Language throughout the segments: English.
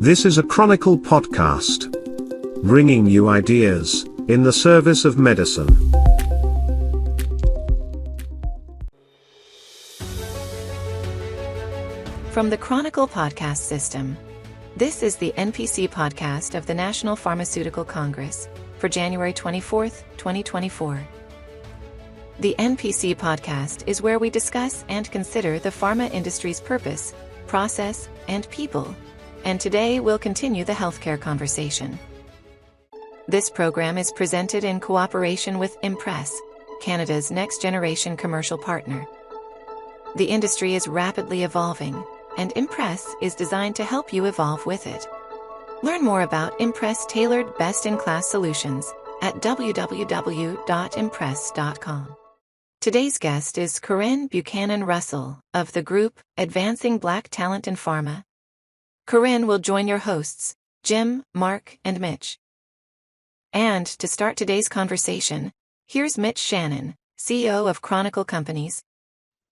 This is a Chronicle podcast, bringing you ideas in the service of medicine. From the Chronicle podcast system, this is the NPC podcast of the National Pharmaceutical Congress for January 24th, 2024. The NPC podcast is where we discuss and consider the pharma industry's purpose, process, and people. And today we'll continue the healthcare conversation. This program is presented in cooperation with Impress, Canada's next-generation commercial partner. The industry is rapidly evolving, and Impress is designed to help you evolve with it. Learn more about Impress tailored best-in-class solutions at www.impress.com. Today's guest is Corinne Buchanan-Russell of the group Advancing Black Talent in Pharma. Corinne will join your hosts, Jim, Mark, and Mitch. And to start today's conversation, here's Mitch Shannon, CEO of Chronicle Companies.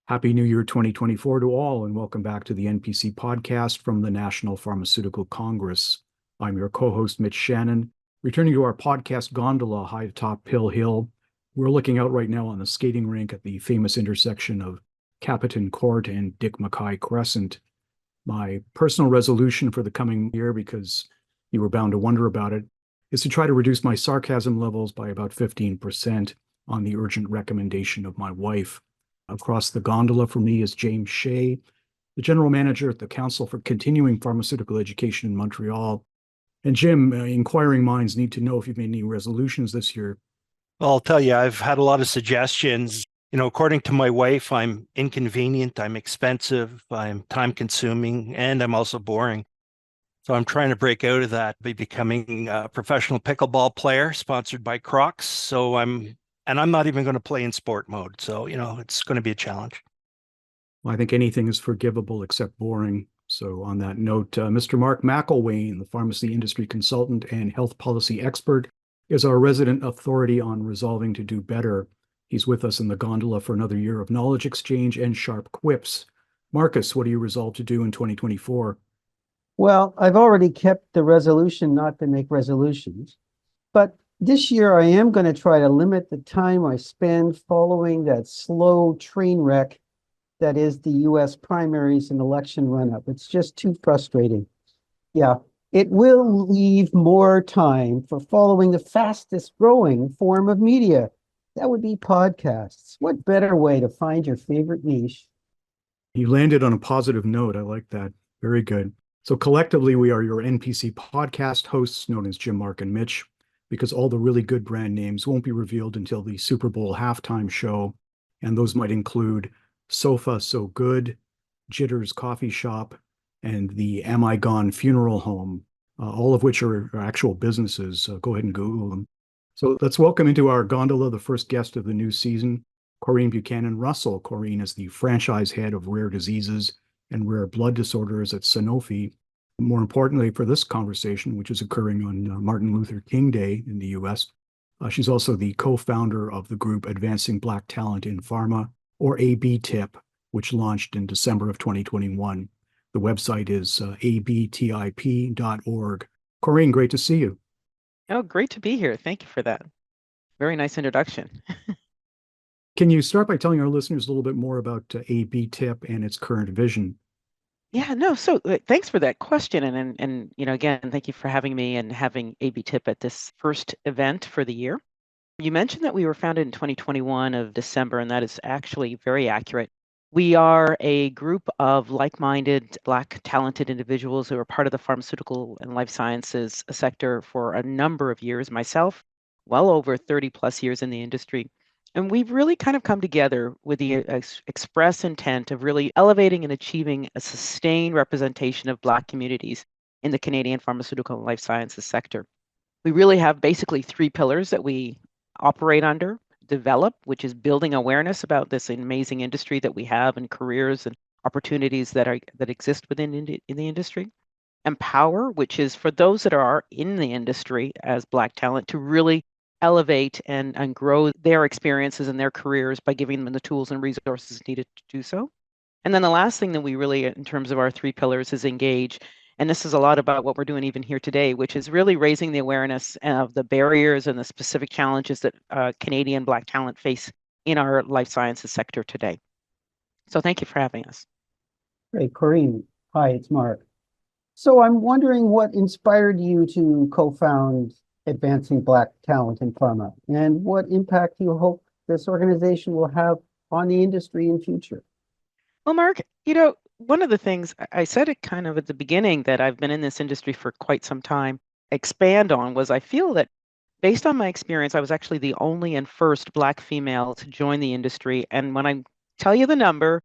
Happy New Year 2024 to all, and welcome back to the NPC podcast from the National Pharmaceutical Congress. I'm your co-host, Mitch Shannon. Returning to our podcast gondola high atop Pill Hill, we're looking out right now on the skating rink at the famous intersection of Capitan Court and Dick Mackay Crescent. My personal resolution for the coming year, because you were bound to wonder about it, is to try to reduce my sarcasm levels by about 15% on the urgent recommendation of my wife. Across the gondola for me is James Shea, the general manager at the Council for Continuing Pharmaceutical Education in Montreal. And Jim, inquiring minds need to know if you've made any resolutions this year. Well, I'll tell you, I've had a lot of suggestions. According to my wife, I'm inconvenient, I'm expensive, I'm time-consuming, and I'm also boring. So I'm trying to break out of that by becoming a professional pickleball player sponsored by Crocs. I'm not even going to play in sport mode. So, it's going to be a challenge. Well, I think anything is forgivable except boring. So on that note, Mr. Mark McElwain, the pharmacy industry consultant and health policy expert, is our resident authority on resolving to do better. He's with us in the gondola for another year of knowledge exchange and sharp quips. Marcus, what do you resolve to do in 2024? Well, I've already kept the resolution not to make resolutions, but this year I am going to try to limit the time I spend following that slow train wreck that is the U.S. primaries and election run-up. It's just too frustrating. Yeah, it will leave more time for following the fastest growing form of media. That would be podcasts. What better way to find your favorite niche? You landed on a positive note. I like that. Very good. So collectively, we are your NPC podcast hosts, known as Jim, Mark, and Mitch, because all the really good brand names won't be revealed until the Super Bowl halftime show. And those might include Sofa So Good, Jitters Coffee Shop, and the Am I Gone Funeral Home, all of which are actual businesses. Go ahead and Google them. So let's welcome into our gondola the first guest of the new season, Corinne Buchanan-Russell. Corinne is the franchise head of rare diseases and rare blood disorders at Sanofi. More importantly for this conversation, which is occurring on Martin Luther King Day in the U.S., she's also the co-founder of the group Advancing Black Talent in Pharma, or ABTIP, which launched in December of 2021. The website is abtip.org. Corinne, great to see you. Oh, great to be here. Thank you for that. Very nice introduction. Can you start by telling our listeners a little bit more about ABTIP and its current vision? Yeah, no, so thanks for that question. And again, thank you for having me and having ABTIP at this first event for the year. You mentioned that we were founded in 2021 of December, and that is actually very accurate. We are a group of like-minded, Black, talented individuals who are part of the pharmaceutical and life sciences sector for a number of years. Myself, well over 30 plus years in the industry. And we've really kind of come together with the express intent of really elevating and achieving a sustained representation of Black communities in the Canadian pharmaceutical and life sciences sector. We really have basically three pillars that we operate under. Develop, which is building awareness about this amazing industry that we have and careers and opportunities that exist within in the industry. Empower, which is for those that are in the industry as Black talent to really elevate and grow their experiences and their careers by giving them the tools and resources needed to do so. And then the last thing that we really, in terms of our three pillars, is engage. And this is a lot about what we're doing even here today, which is really raising the awareness of the barriers and the specific challenges that Canadian Black talent face in our life sciences sector today. So thank you for having us. Great, Corinne. Hi, it's Mark. So I'm wondering what inspired you to co-found Advancing Black Talent in Pharma, and what impact you hope this organization will have on the industry in future. Well, Mark, one of the things I said it kind of at the beginning that I've been in this industry for quite some time, expand on was I feel that based on my experience, I was actually the only and first Black female to join the industry. And when I tell you the number,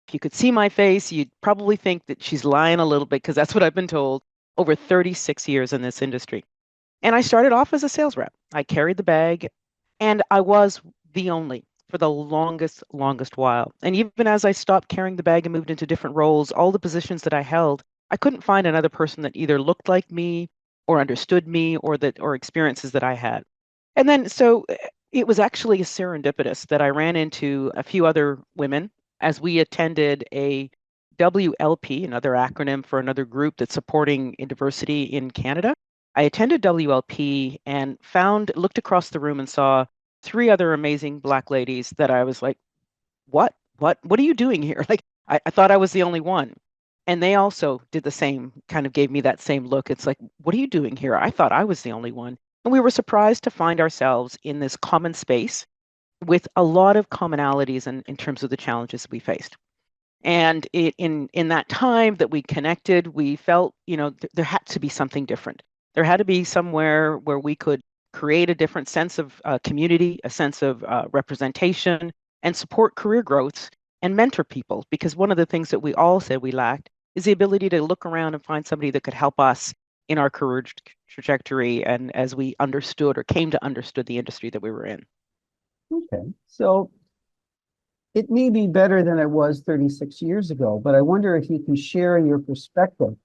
if you could see my face, you'd probably think that she's lying a little bit because that's what I've been told. Over 36 years in this industry. And I started off as a sales rep. I carried the bag, and I was the only for the longest while. And even as I stopped carrying the bag and moved into different roles, all the positions that I held, I couldn't find another person that either looked like me or understood me or experiences that I had. And then so it was actually serendipitous that I ran into a few other women as we attended a WLP, another acronym for another group that's supporting diversity in Canada. I attended WLP and looked across the room and saw 3 other amazing Black ladies that I was like, what are you doing here? Like, I thought I was the only one. And they also did the same, kind of gave me that same look. It's like, what are you doing here? I thought I was the only one. And we were surprised to find ourselves in this common space with a lot of commonalities in terms of the challenges we faced. And in that time that we connected, we felt, there had to be something different. There had to be somewhere where we could create a different sense of community, a sense of representation, and support career growth and mentor people. Because one of the things that we all said we lacked is the ability to look around and find somebody that could help us in our career trajectory and as we understood or came to understood the industry that we were in. Okay, so it may be better than it was 36 years ago, but I wonder if you can share your perspective.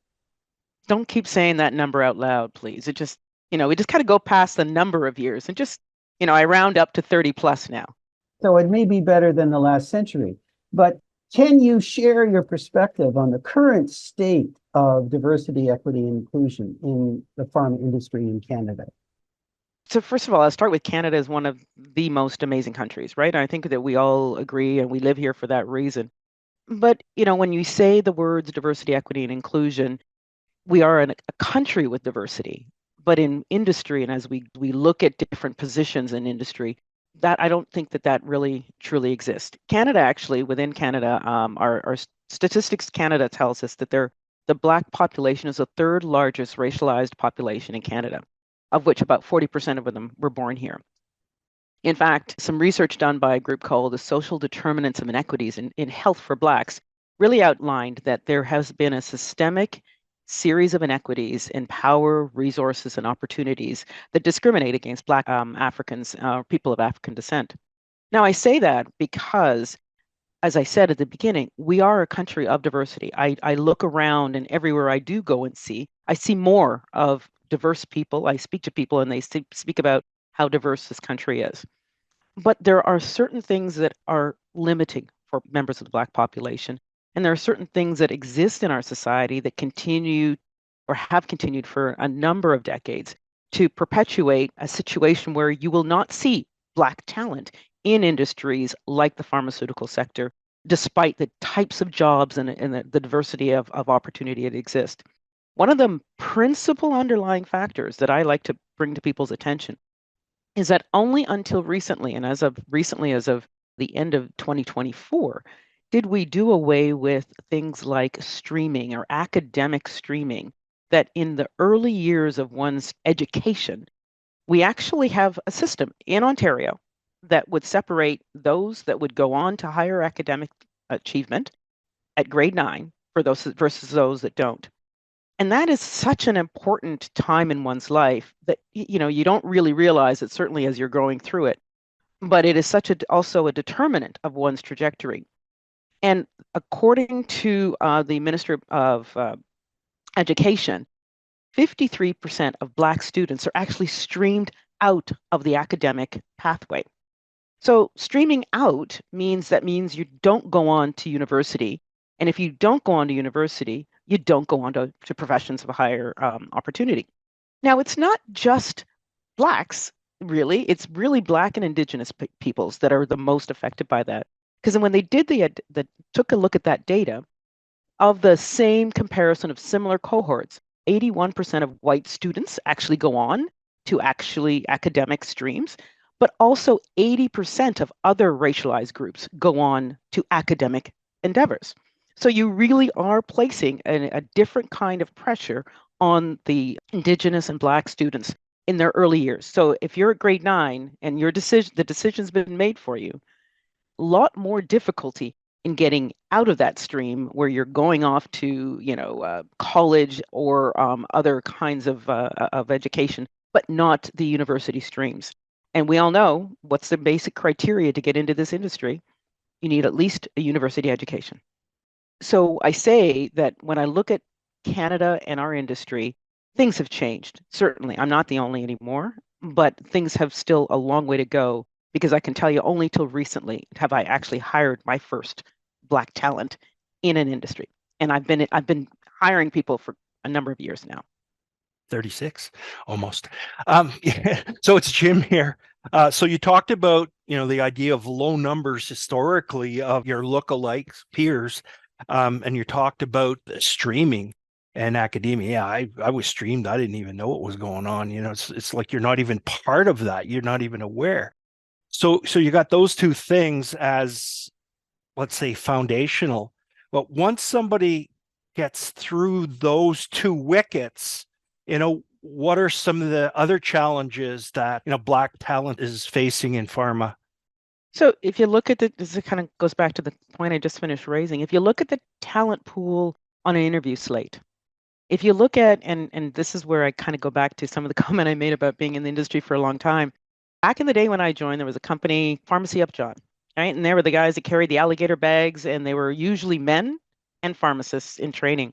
Don't keep saying that number out loud, please. It just, we just kind of go past the number of years and just, I round up to 30 plus now. So it may be better than the last century, but can you share your perspective on the current state of diversity, equity, and inclusion in the pharma industry in Canada? So first of all, I'll start with Canada as one of the most amazing countries, right? I think that we all agree and we live here for that reason. But, when you say the words diversity, equity, and inclusion, we are in a country with diversity. But in industry, and as we look at different positions in industry, that I don't think that really truly exists. Canada, actually, within Canada, our Statistics Canada tells us that the Black population is the 3rd largest racialized population in Canada, of which about 40% of them were born here. In fact, some research done by a group called the Social Determinants of Inequities in Health for Blacks really outlined that there has been a systemic series of inequities in power, resources, and opportunities that discriminate against Black Africans, people of African descent. Now, I say that because, as I said at the beginning, we are a country of diversity. I look around, and everywhere I do go and I see more of diverse people. I speak to people and they speak about how diverse this country is. But there are certain things that are limiting for members of the Black population. And there are certain things that exist in our society that continue or have continued for a number of decades to perpetuate a situation where you will not see Black talent in industries like the pharmaceutical sector, despite the types of jobs and the diversity of opportunity that exist. One of the principal underlying factors that I like to bring to people's attention is that only until recently, and as of the end of 2024, did we do away with things like streaming or academic streaming, that in the early years of one's education, we actually have a system in Ontario that would separate those that would go on to higher academic achievement at grade 9 for those versus those that don't. And that is such an important time in one's life that, you don't really realize it, certainly as you're going through it, but it is also a determinant of one's trajectory. And according to the Minister of Education, 53% of Black students are actually streamed out of the academic pathway. So streaming out means you don't go on to university And if you don't go on to university, you don't go on to professions of higher opportunity. Now, it's not just Blacks, really. It's really Black and Indigenous peoples that are the most affected by that. Because when they did took a look at that data, of the same comparison of similar cohorts, 81% of white students actually go on to actually academic streams, but also 80% of other racialized groups go on to academic endeavors. So you really are placing a different kind of pressure on the Indigenous and Black students in their early years. So if you're at grade 9 and the decision's been made for you, a lot more difficulty in getting out of that stream where you're going off to, college or other kinds of education, but not the university streams. And we all know what's the basic criteria to get into this industry. You need at least a university education. So I say that when I look at Canada and our industry, things have changed. Certainly, I'm not the only anymore, but things have still a long way to go, because I can tell you only till recently have I actually hired my first Black talent in an industry. And I've been hiring people for a number of years now. 36 almost. Yeah. So it's Jim here. So you talked about, the idea of low numbers historically of your lookalike peers. And you talked about streaming and academia. Yeah, I was streamed. I didn't even know what was going on. It's like you're not even part of that. You're not even aware. So you got those two things as, let's say, foundational. But once somebody gets through those two wickets, what are some of the other challenges that, Black talent is facing in pharma? So if you look at this kind of goes back to the point I just finished raising. If you look at the talent pool on an interview slate, if you look at, and this is where I kind of go back to some of the comment I made about being in the industry for a long time. Back in the day when I joined, there was a company, Pharmacy Upjohn, right? And they were the guys that carried the alligator bags, and they were usually men and pharmacists in training.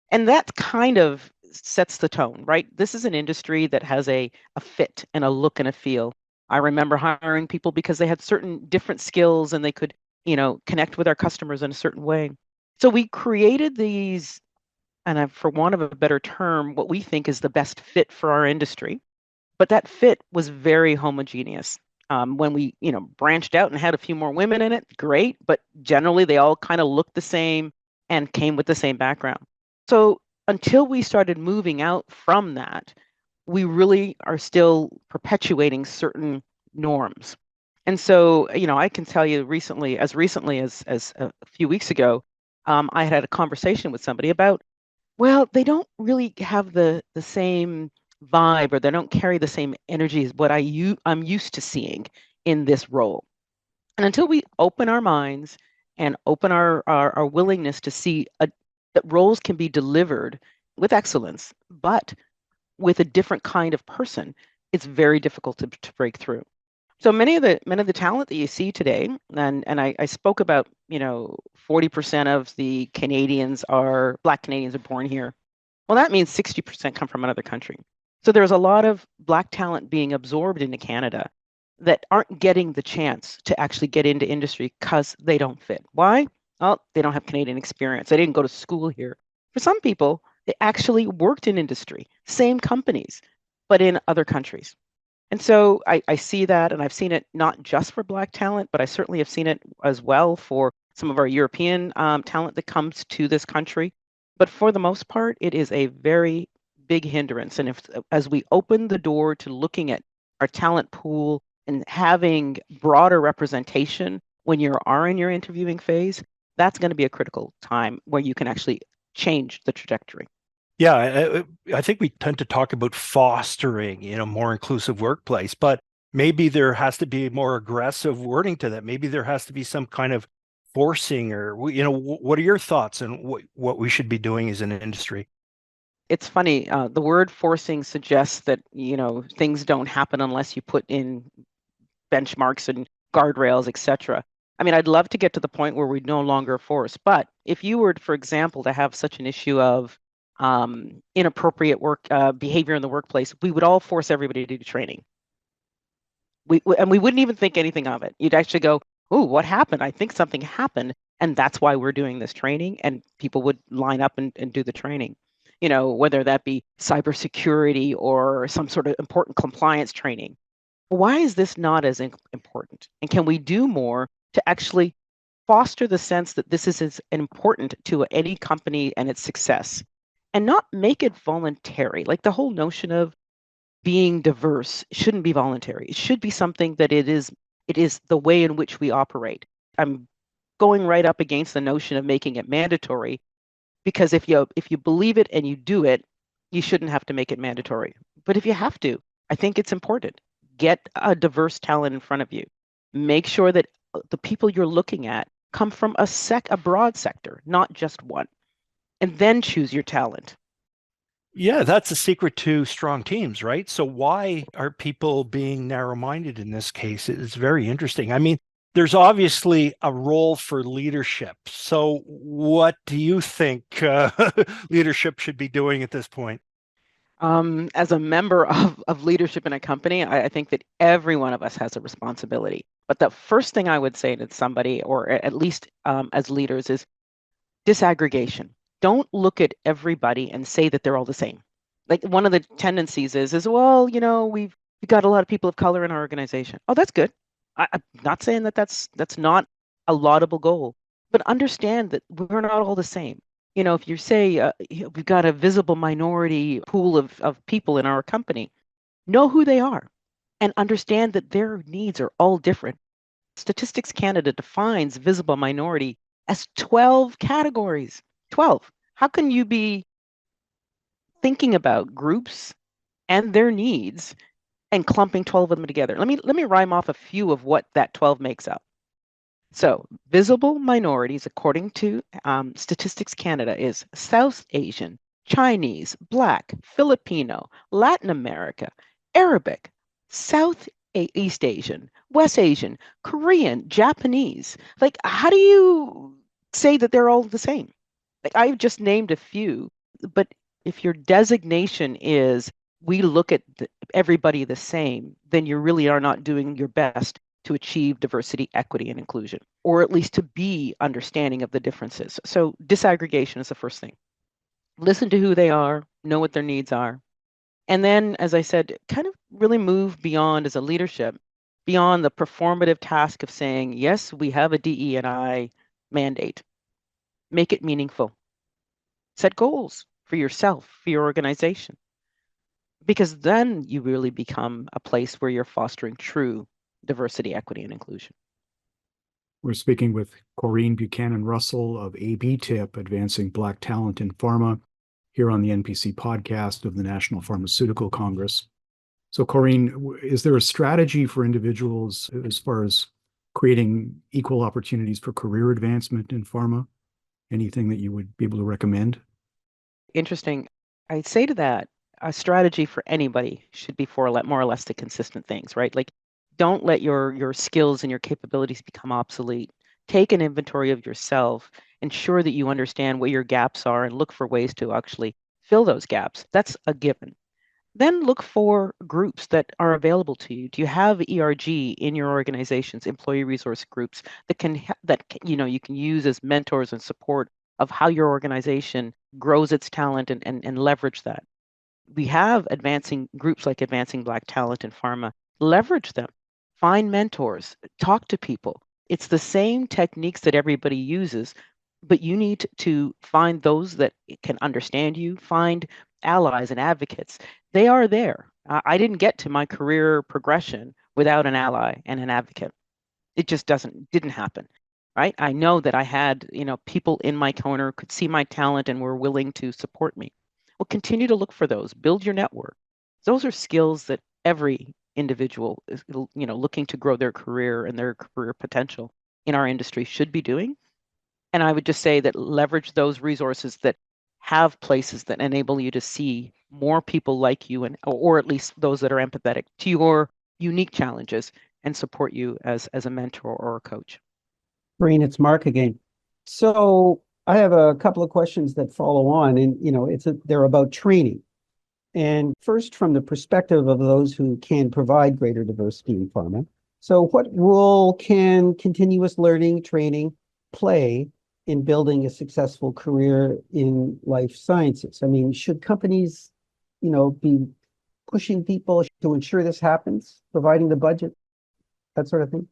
And that kind of sets the tone, right? This is an industry that has a fit and a look and a feel. I remember hiring people because they had certain different skills and they could, connect with our customers in a certain way. So we created these, and for want of a better term, what we think is the best fit for our industry. But that fit was very homogeneous. When we, branched out and had a few more women in it, great. But generally, they all kind of looked the same and came with the same background. So until we started moving out from that, we really are still perpetuating certain norms. And so, I can tell you recently as a few weeks ago, I had a conversation with somebody about, well, they don't really have the same vibe, or they don't carry the same energy as what I'm used to seeing in this role. And until we open our minds and open our willingness to see that roles can be delivered with excellence, but with a different kind of person, it's very difficult to break through. So many of the talent that you see today, and I spoke about, 40% of the Black Canadians are born here. Well, that means 60% come from another country. So there's a lot of Black talent being absorbed into Canada that aren't getting the chance to actually get into industry because they don't fit. Why? Well, they don't have Canadian experience. They didn't go to school here. For some people, they actually worked in industry, same companies, but in other countries. And so I see that, and I've seen it not just for Black talent, but I certainly have seen it as well for some of our European talent that comes to this country. But for the most part, it is a very big hindrance. And as we open the door to looking at our talent pool and having broader representation when you are in your interviewing phase, that's going to be a critical time where you can actually change the trajectory. Yeah, I think we tend to talk about fostering, more inclusive workplace, but maybe there has to be more aggressive wording to that. Maybe there has to be some kind of forcing, or, what are your thoughts on what we should be doing as an industry? It's funny, the word forcing suggests that, things don't happen unless you put in benchmarks and guardrails, etc. I mean, I'd love to get to the point where we no longer force, but if you were, for example, to have such an issue of inappropriate work behavior in the workplace, we would all force everybody to do training. And we wouldn't even think anything of it. You'd actually go, "Oh, what happened? I think something happened." And that's why we're doing this training, and people would line up and do the training. Whether that be cybersecurity or some sort of important compliance training. Why is this not as important? And can we do more to actually foster the sense that this is as important to any company and its success, and not make it voluntary? Like the whole notion of being diverse shouldn't be voluntary. It should be something that it is the way in which we operate. I'm going right up against the notion of making it mandatory, because if you believe it and you do it, you shouldn't have to make it mandatory. But if you have to, I think it's important. Get a diverse talent in front of you. Make sure that the people you're looking at come from a broad sector, not just one, and then choose your talent. Yeah, that's the secret to strong teams, right? So why are people being narrow-minded in this case? It's very interesting. I mean, there's obviously a role for leadership. So what do you think leadership should be doing at this point? As a member of leadership in a company, I think that every one of us has a responsibility. But the first thing I would say to somebody, or at least as leaders, is disaggregation. Don't look at everybody and say that they're all the same. Like one of the tendencies is well, we've got a lot of people of color in our organization. Oh, that's good. I'm not saying that that's not a laudable goal, but understand that we're not all the same. If you say we've got a visible minority pool of people in our company, know who they are and understand that their needs are all different. Statistics Canada defines visible minority as 12 categories. 12. How can you be thinking about groups and their needs and clumping 12 of them together? Let me rhyme off a few of what that 12 makes up. So visible minorities, according to Statistics Canada, is South Asian, Chinese, Black, Filipino, Latin America, Arabic, East Asian, West Asian, Korean, Japanese. Like, how do you say that they're all the same? Like, I've just named a few, but if your designation is we look at everybody the same, then you really are not doing your best to achieve diversity, equity, and inclusion, or at least to be understanding of the differences. So disaggregation is the first thing. Listen to who they are, know what their needs are. And then, as I said, kind of really move beyond as a leadership, beyond the performative task of saying, yes, we have a DE&I mandate. Make it meaningful. Set goals for yourself, for your organization, because then you really become a place where you're fostering true diversity, equity, and inclusion. We're speaking with Corinne Buchanan-Russell of ABTIP, Advancing Black Talent in Pharma, here on the NPC podcast of the National Pharmaceutical Congress. So, Corinne, is there a strategy for individuals as far as creating equal opportunities for career advancement in pharma? Anything that you would be able to recommend? Interesting. I'd say to that, a strategy for anybody should be for more or less the consistent things, right? Like, don't let your skills and your capabilities become obsolete. Take an inventory of yourself, ensure that you understand where your gaps are, and look for ways to actually fill those gaps. That's a given. Then look for groups that are available to you. Do you have ERG in your organizations, employee resource groups that you can use as mentors and support of how your organization grows its talent and leverage that? We have advancing groups like Advancing Black Talent in Pharma. Leverage them. Find mentors. Talk to people. It's the same techniques that everybody uses, but you need to find those that can understand you. Find allies and advocates. They are there. I didn't get to my career progression without an ally and an advocate. It just didn't happen, right? I know that I had, people in my corner could see my talent and were willing to support me. Well, continue to look for those. Build your network. Those are skills that every individual is, looking to grow their career and their career potential in our industry should be doing. And I would just say that leverage those resources that have places that enable you to see more people like you, or at least those that are empathetic to your unique challenges and support you as a mentor or a coach. Corinne, it's Mark again. So I have a couple of questions that follow on, and they're about training. And first, from the perspective of those who can provide greater diversity in pharma. So what role can continuous learning, training, play in building a successful career in life sciences? I mean, should companies, be pushing people to ensure this happens, providing the budget, that sort of thing?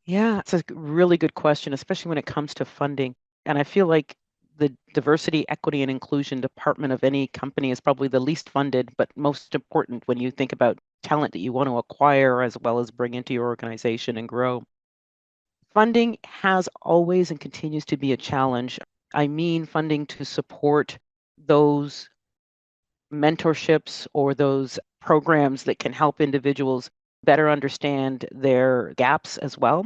Yeah, it's a really good question, especially when it comes to funding. And I feel like the diversity, equity, and inclusion department of any company is probably the least funded, but most important when you think about talent that you want to acquire as well as bring into your organization and grow. Funding has always and continues to be a challenge. I mean, funding to support those mentorships or those programs that can help individuals better understand their gaps as well.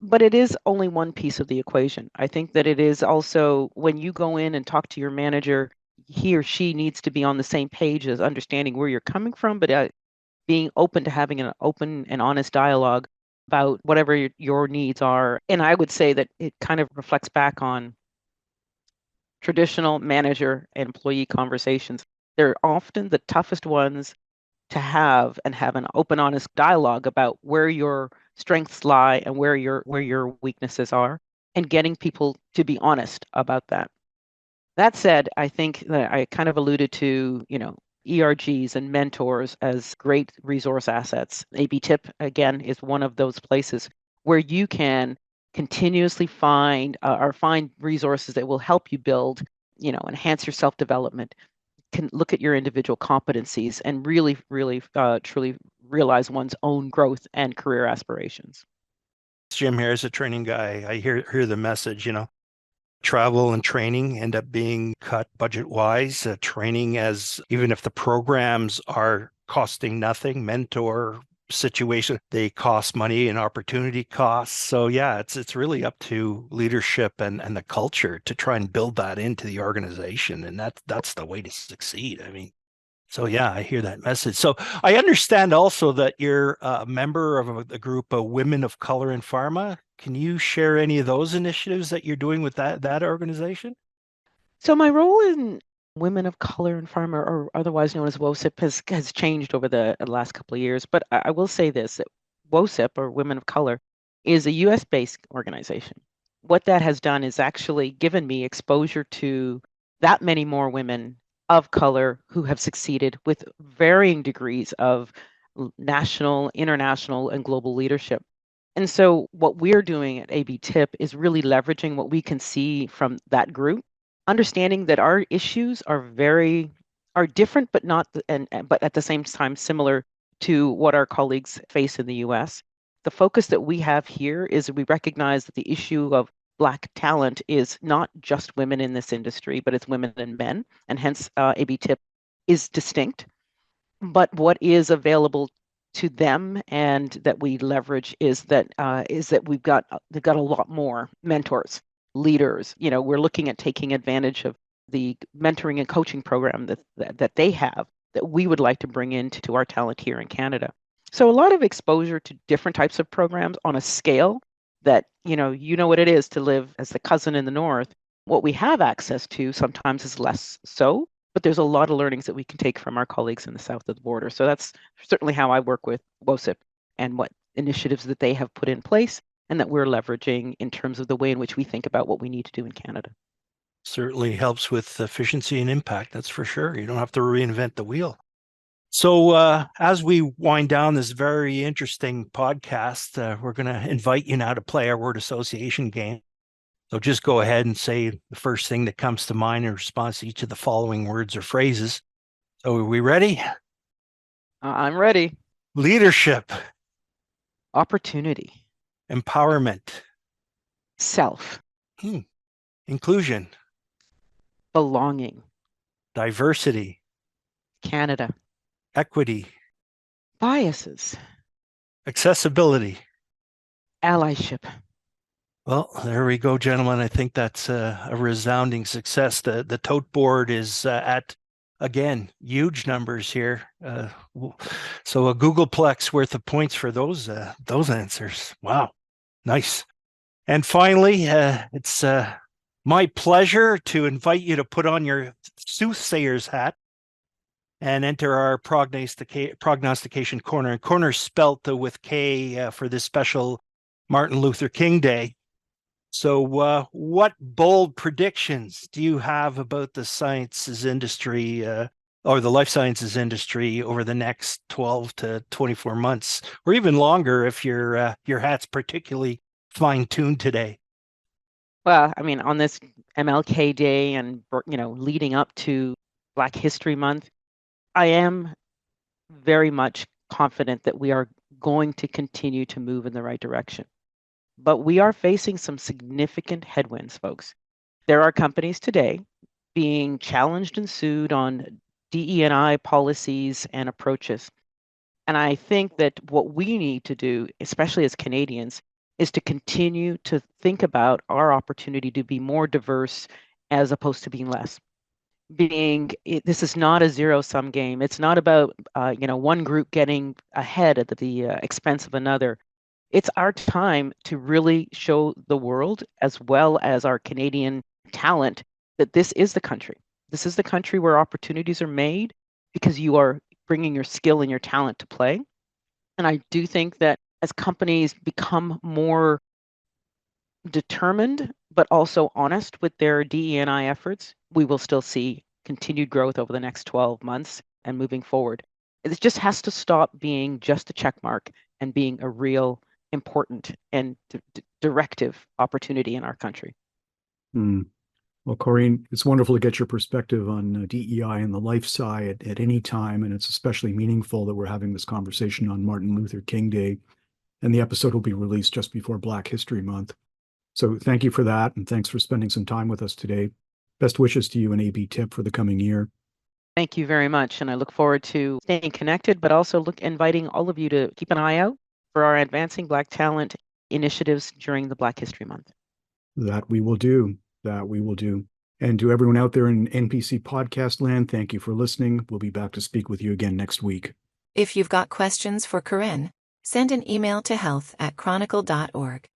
But it is only one piece of the equation. I think that it is also when you go in and talk to your manager, he or she needs to be on the same page as understanding where you're coming from, but being open to having an open and honest dialogue about whatever your needs are. And I would say that it kind of reflects back on traditional manager and employee conversations. They're often the toughest ones to have and have an open, honest dialogue about where your strengths lie and where your weaknesses are, and getting people to be honest about that. That said, I think that I kind of alluded to, ERGs and mentors as great resource assets. ABTIP, again, is one of those places where you can continuously find resources that will help you build, enhance your self-development, can look at your individual competencies and really, really, truly realize one's own growth and career aspirations. Jim here as a training guy. I hear the message, travel and training end up being cut budget-wise. Training, as even if the programs are costing nothing, mentor situation, they cost money and opportunity costs. So yeah, it's really up to leadership and the culture to try and build that into the organization, and that's the way to succeed. I mean, so yeah, I hear that message. So I understand also that you're a member of the group of Women of Color in Pharma. Can you share any of those initiatives that you're doing with that organization? So my role in Women of Color in Pharma, or otherwise known as WOSIP, has changed over the last couple of years. But I will say this, that WOSIP, or Women of Color, is a US-based organization. What that has done is actually given me exposure to that many more women of color who have succeeded with varying degrees of national, international, and global leadership. And so what we're doing at ABTIP is really leveraging what we can see from that group, understanding that our issues are different, but but at the same time similar to what our colleagues face in the US. The focus that we have here is we recognize that the issue of Black talent is not just women in this industry, but it's women and men, and hence ABTIP is distinct. But what is available to them and that we leverage is that they've got a lot more mentors, leaders. We're looking at taking advantage of the mentoring and coaching program that they have that we would like to bring into our talent here in Canada. So a lot of exposure to different types of programs on a scale that, you know what it is to live as the cousin in the north. What we have access to sometimes is less so, but there's a lot of learnings that we can take from our colleagues in the south of the border. So that's certainly how I work with WOSIP and what initiatives that they have put in place and that we're leveraging in terms of the way in which we think about what we need to do in Canada. Certainly helps with efficiency and impact, that's for sure. You don't have to reinvent the wheel. So as we wind down this very interesting podcast, we're going to invite you now to play our word association game. So just go ahead and say the first thing that comes to mind in response to each of the following words or phrases. So are we ready? I'm ready. Leadership. Opportunity. Empowerment. Self. Inclusion. Belonging. Diversity. Canada. Equity. Biases. Accessibility. Allyship. Well, there we go, gentlemen. I think that's a resounding success. The tote board is at, again, huge numbers here. So a Googleplex worth of points for those answers. Wow, nice. And finally, it's my pleasure to invite you to put on your soothsayer's hat and enter our prognostication corner. And corner spelt with K for this special Martin Luther King Day. So, what bold predictions do you have about the sciences industry or the life sciences industry over the next 12 to 24 months, or even longer if your hat's particularly fine-tuned today? Well, I mean, on this MLK Day and, leading up to Black History Month, I am very much confident that we are going to continue to move in the right direction. But we are facing some significant headwinds, folks. There are companies today being challenged and sued on DE&I policies and approaches. And I think that what we need to do, especially as Canadians, is to continue to think about our opportunity to be more diverse as opposed to being less. This is not a zero-sum game. It's not about one group getting ahead at the expense of another. It's our time to really show the world, as well as our Canadian talent, that this is the country. This is the country where opportunities are made because you are bringing your skill and your talent to play. And I do think that as companies become more determined, but also honest with their DE&I efforts, we will still see continued growth over the next 12 months and moving forward. It just has to stop being just a check mark and being a real important and directive opportunity in our country. Well, Corinne, it's wonderful to get your perspective on DEI and the life side at any time, and it's especially meaningful that we're having this conversation on Martin Luther King Day, and the episode will be released just before Black History Month. So thank you for that, and thanks for spending some time with us today. Best wishes to you and AB Tip for the coming year. Thank you very much, and I look forward to staying connected, but also inviting all of you to keep an eye out for our Advancing Black Talent initiatives during the Black History Month. That we will do. And to everyone out there in NPC podcast land, thank you for listening. We'll be back to speak with you again next week. If you've got questions for Corinne, send an email to health@chronicle.org.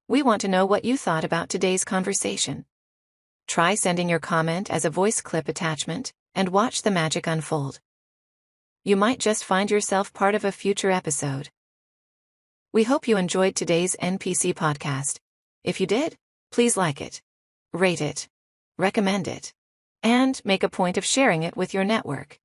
We want to know what you thought about today's conversation. Try sending your comment as a voice clip attachment and watch the magic unfold. You might just find yourself part of a future episode. We hope you enjoyed today's NPC podcast. If you did, please like it, rate it, recommend it, and make a point of sharing it with your network.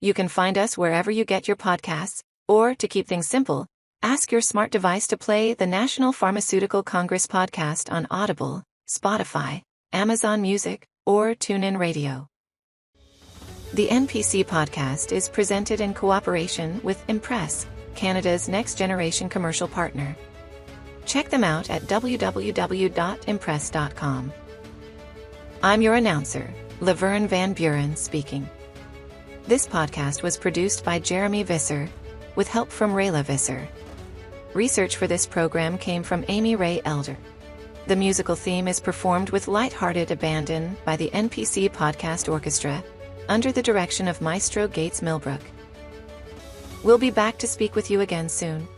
You can find us wherever you get your podcasts, or to keep things simple, ask your smart device to play the National Pharmaceutical Congress podcast on Audible, Spotify, Amazon Music, or TuneIn Radio. The NPC podcast is presented in cooperation with Impress, Canada's next-generation commercial partner. Check them out at www.impress.com. I'm your announcer, Laverne Van Buren speaking. This podcast was produced by Jeremy Visser, with help from Rayla Visser. Research for this program came from Amy Ray Elder. The musical theme is performed with Lighthearted Abandon by the NPC Podcast Orchestra, under the direction of Maestro Gates Milbrook. We'll be back to speak with you again soon.